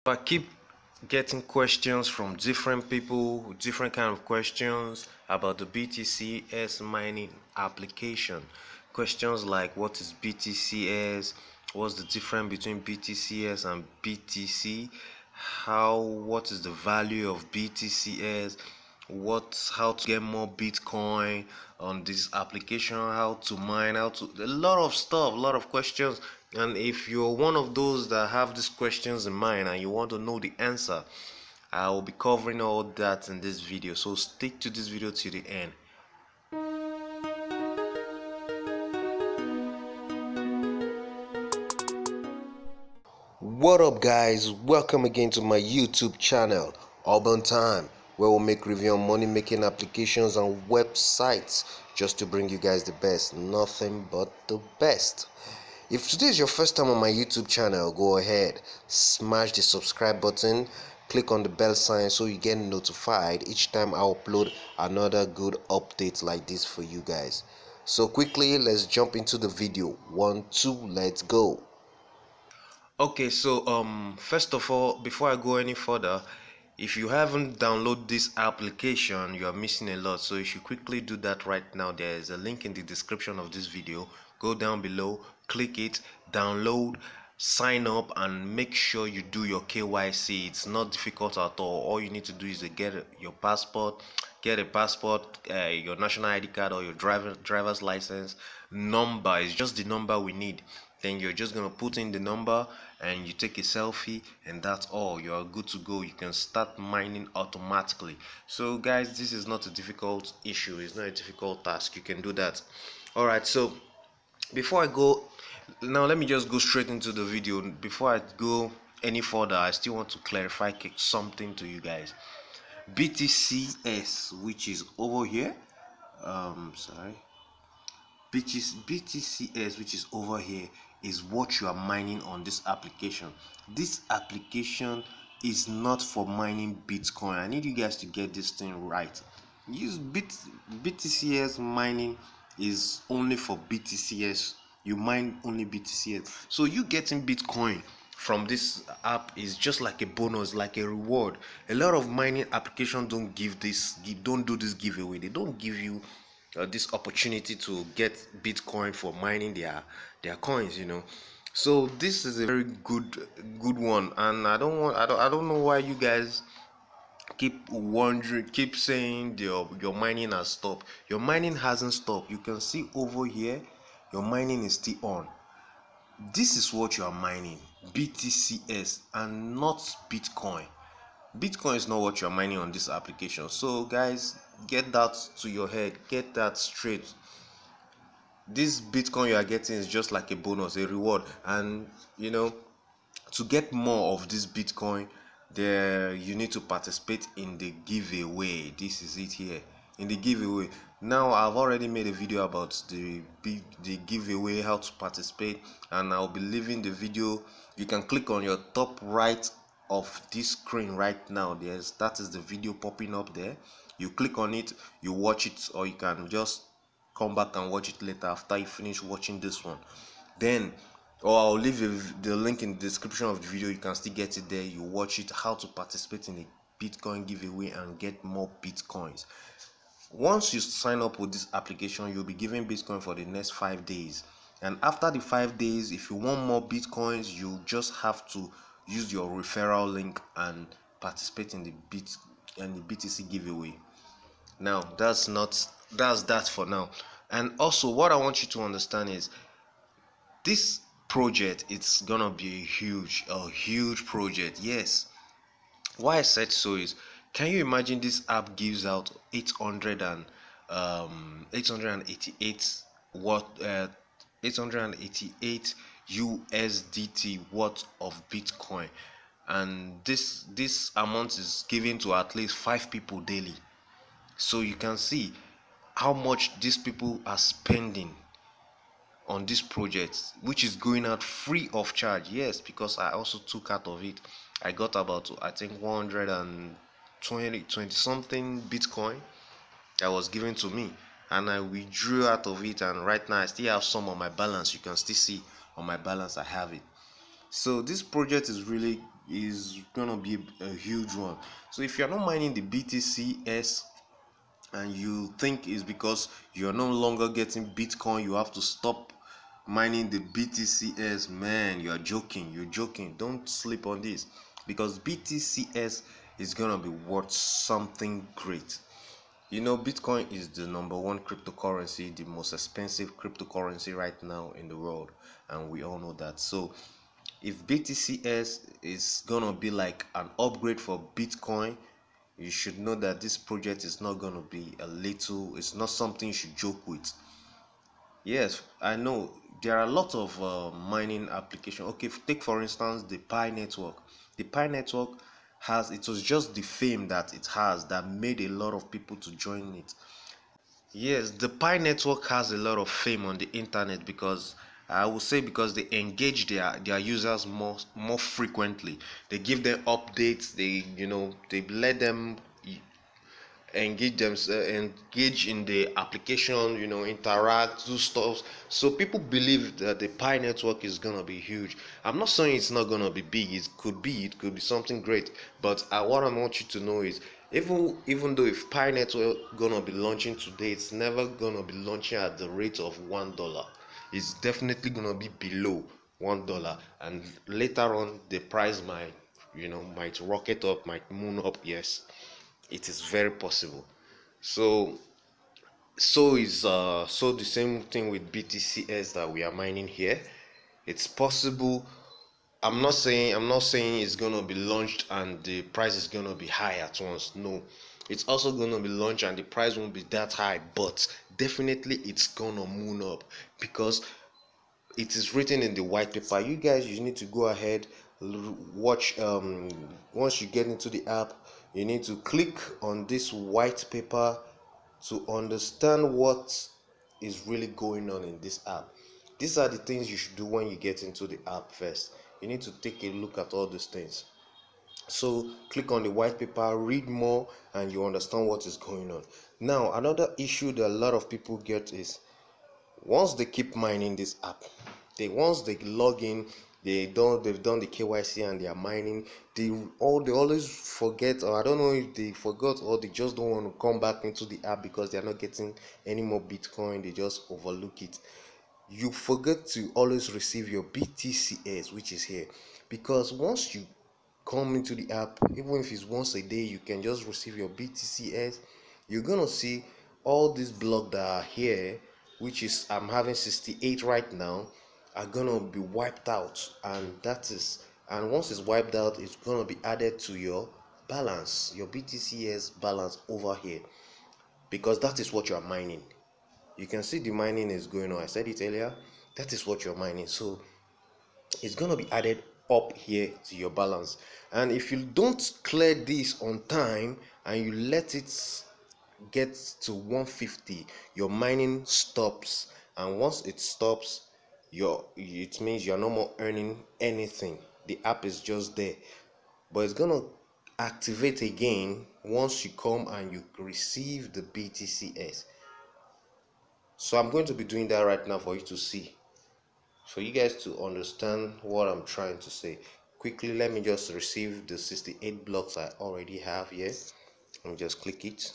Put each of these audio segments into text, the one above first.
I keep getting questions from different people, different kind of questions about the BTCs mining application. Questions like what is BTCs, what's the difference between BTCs and BTC, what is the value of BTCs, how to get more Bitcoin on this application, how to mine, a lot of stuff, a lot of questions. And if you're one of those that have these questions in mind and you want to know the answer, I will be covering all that in this video, so stick to this video to the end. What up guys, welcome again to my YouTube channel, Urban Time, where we'll make review on money making applications and websites just to bring you guys the best, nothing but the best. If today is your first time on my YouTube channel, go ahead, smash the subscribe button, click on the bell sign so you get notified each time I upload another good update like this for you guys. So quickly, let's jump into the video. 1, 2, let's go. Okay, so first of all, before I go any further, if you haven't downloaded this application, you are missing a lot. So you should quickly do that right now. There is a link in the description of this video. Go down below, click it, download, sign up, and make sure you do your KYC. It's not difficult at all you need to do is to get your passport, your national ID card, or your driver's license number. It's just the number we need. Then you're just gonna put in the number and you take a selfie, and that's all. You're good to go. You can start mining automatically. So guys, this is not a difficult issue, it's not a difficult task. You can do that. All right, so before I go now, let me just go straight into the video. Before I go any further, I still want to clarify something to you guys. BTCs, which is over here, BTCs, which is over here, is what you are mining on this application. This application is not for mining Bitcoin. I need you guys to get this thing right. BTCs mining is only for BTCs. You mine only BTCs. So you getting Bitcoin from this app is just like a bonus, like a reward. A lot of mining applications don't do this giveaway. They don't give you this opportunity to get Bitcoin for mining their coins, So this is a very good one, and I don't know why you guys keep saying your mining has stopped. Your mining hasn't stopped. You can see over here your mining is still on. This is what you are mining, BTCs, and not Bitcoin. Bitcoin is not what you're mining on this application. So guys, get that to your head, get that straight. This Bitcoin you are getting is just like a bonus, a reward. And to get more of this Bitcoin, you need to participate in the giveaway. This is it here, in the giveaway. Now I've already made a video about the giveaway, how to participate, and I'll be leaving the video. You can click on your top right of this screen right now. That is the video popping up there. You click on it, you watch it, or you can just come back and watch it later after you finish watching this one. Then I'll leave the link in the description of the video. You can still get it there. You watch it, how to participate in a Bitcoin giveaway and get more Bitcoins. Once you sign up with this application, you'll be given Bitcoin for the next 5 days. And after the 5 days, if you want more Bitcoins, you just have to use your referral link and participate in the BTC giveaway. Now that's that for now. And also, what I want you to understand is this project, it's gonna be a huge project. Yes, why I said so is, can you imagine this app gives out 888 USDT worth of Bitcoin, and this amount is given to at least 5 people daily. So you can see how much these people are spending on this project, which is going out free of charge. Yes, because I also took out of it. I got about, I think, 120 something Bitcoin that was given to me, and I withdrew out of it, and right now I still have some on my balance. You can still see on my balance I have it. So this project is really is gonna be a huge one. So if you're not mining the BTCs and you think it's because you're no longer getting Bitcoin, you have to stop mining the BTCs, man, you're joking. Don't sleep on this, because BTCs is gonna be worth something great. You know, Bitcoin is the number one cryptocurrency, the most expensive cryptocurrency right now in the world, and we all know that. So if BTCs is gonna be like an upgrade for Bitcoin, you should know that this project is not gonna be it's not something you should joke with. Yes, I know there are a lot of mining application. Okay, take for instance the Pi network. The Pi network it was just the fame that it has that made a lot of people to join it. Yes, the Pi network has a lot of fame on the internet because I would say because they engage their users more frequently. They give them updates. They let them engage in the application, interact, do stuff. So people believe that the Pi network is gonna be huge. I'm not saying it's not gonna be big. It could be something great. But what I want you to know is, even though if Pi network gonna be launching today, it's never gonna be launching at the rate of $1. It's definitely gonna be below $1, and later on the price might rocket up, might moon up. Yes, it is very possible. So the same thing with BTCs that we are mining here. It's possible. I'm not saying it's gonna be launched and the price is gonna be high at once. No, it's also gonna be launched and the price won't be that high, but definitely it's gonna moon up, because it is written in the white paper. You need to go ahead, watch. Once you get into the app, you need to click on this white paper to understand what is really going on in this app. These are the things you should do when you get into the app first. You need to take a look at all these things. So click on the white paper, read more, and you understand what is going on. Now, another issue that a lot of people get is, once they keep mining this app, once they log in, they've done the KYC and they are mining, they always forget, or I don't know if they forgot or they just don't want to come back into the app because they are not getting any more Bitcoin. They just overlook it. You forget to always receive your BTCs, which is here, because once you come into the app, even if it's once a day, you can just receive your BTCs. You're gonna see all these blocks that are here, which is I'm having 68 right now, are gonna be wiped out, and once it's wiped out, it's gonna be added to your balance, your BTCs balance over here, because that is what you are mining. You can see the mining is going on. I said it earlier. That is what you're mining. So it's going to be added up here to your balance. And if you don't clear this on time and you let it get to 150, your mining stops. And once it stops, it means you're no more earning anything. The app is just there. But it's going to activate again once you come and you receive the BTCs. So I'm going to be doing that right now for you to see, for you guys to understand what I'm trying to say. Quickly, let me just receive the 68 blocks I already have here. Let me just click it.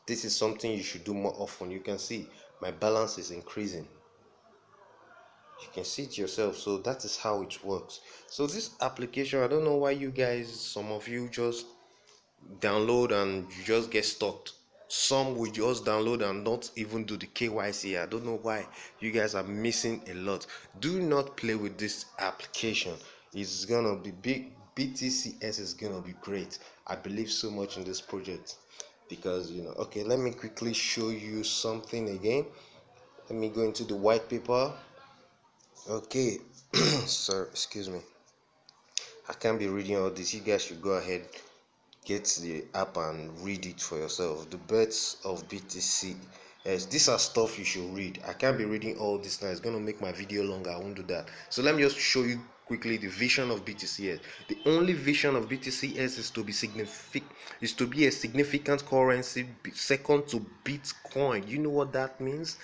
This is something you should do more often. You can see my balance is increasing. You can see it yourself. So that is how it works. So this application, I don't know why some of you just download and you just get stuck. Some will just download and not even do the KYC. I don't know why. You guys are missing a lot. Do not play with this application. It's gonna be big. BTCs is gonna be great. I believe so much in this project, because okay, let me quickly show you something again. Let me go into the white paper. Okay. Sorry, excuse me, I can't be reading all this. You guys should go ahead, get the app and read it for yourself. The births of BTC. Yes, these are stuff you should read. I can't be reading all this now. It's going to make my video longer. I won't do that. So let me just show you quickly the vision of BTCs. The only vision of BTCs is to be a significant currency second to Bitcoin. You know what that means?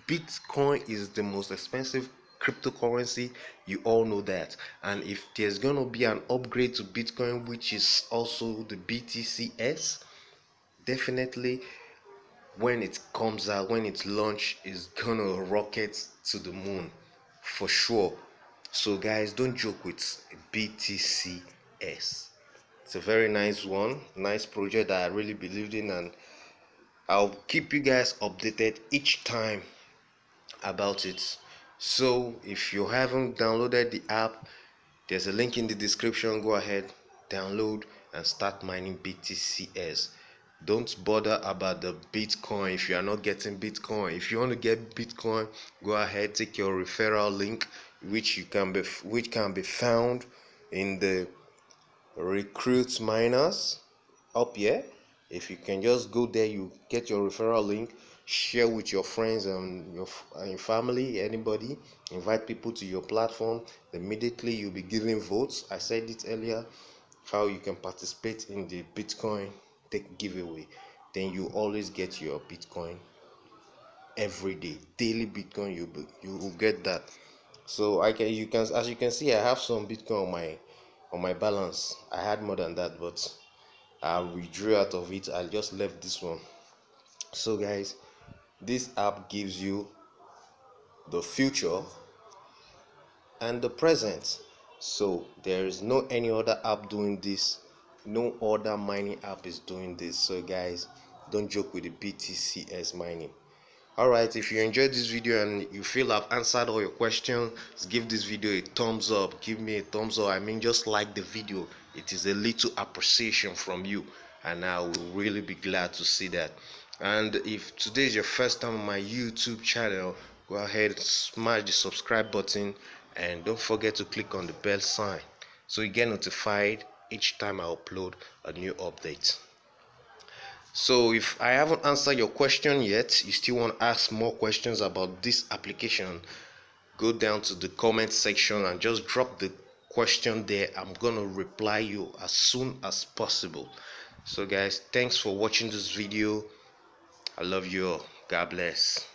Bitcoin is the most expensive cryptocurrency, you all know that. And if there's gonna be an upgrade to Bitcoin, which is also the BTCs, definitely when it comes out, when it's launched, it's gonna rocket to the moon for sure. So guys, don't joke with BTCs. It's a very nice one, nice project that I really believed in, and I'll keep you guys updated each time about it. So if you haven't downloaded the app, there's a link in the description. Go ahead, download and start mining BTCs. Don't bother about the Bitcoin if you are not getting Bitcoin. If you want to get Bitcoin, go ahead, take your referral link, which can be found in the recruit miners up here. If you can just go there, you get your referral link, share with your friends and your family, anybody, invite people to your platform. Immediately you'll be giving votes. I said it earlier, how you can participate in the Bitcoin take giveaway. Then you always get your Bitcoin every day, daily Bitcoin. You will get that. So as you can see, I have some Bitcoin on my balance. I had more than that, but I withdrew out of it. I just left this one. So guys, this app gives you the future and the present. So there is no any other app doing this. No other mining app is doing this. So guys, don't joke with the BTCs mining. Alright, if you enjoyed this video and you feel I've answered all your questions, give this video a thumbs up. Give me a thumbs up. I mean, just like the video. It is a little appreciation from you, and I will really be glad to see that. And if today is your first time on my YouTube channel, go ahead, smash the subscribe button, and don't forget to click on the bell sign so you get notified each time I upload a new update. So if I haven't answered your question yet, you still want to ask more questions about this application, go down to the comment section and just drop the question there. I'm gonna reply you as soon as possible. So guys, thanks for watching this video. I love you all. God bless.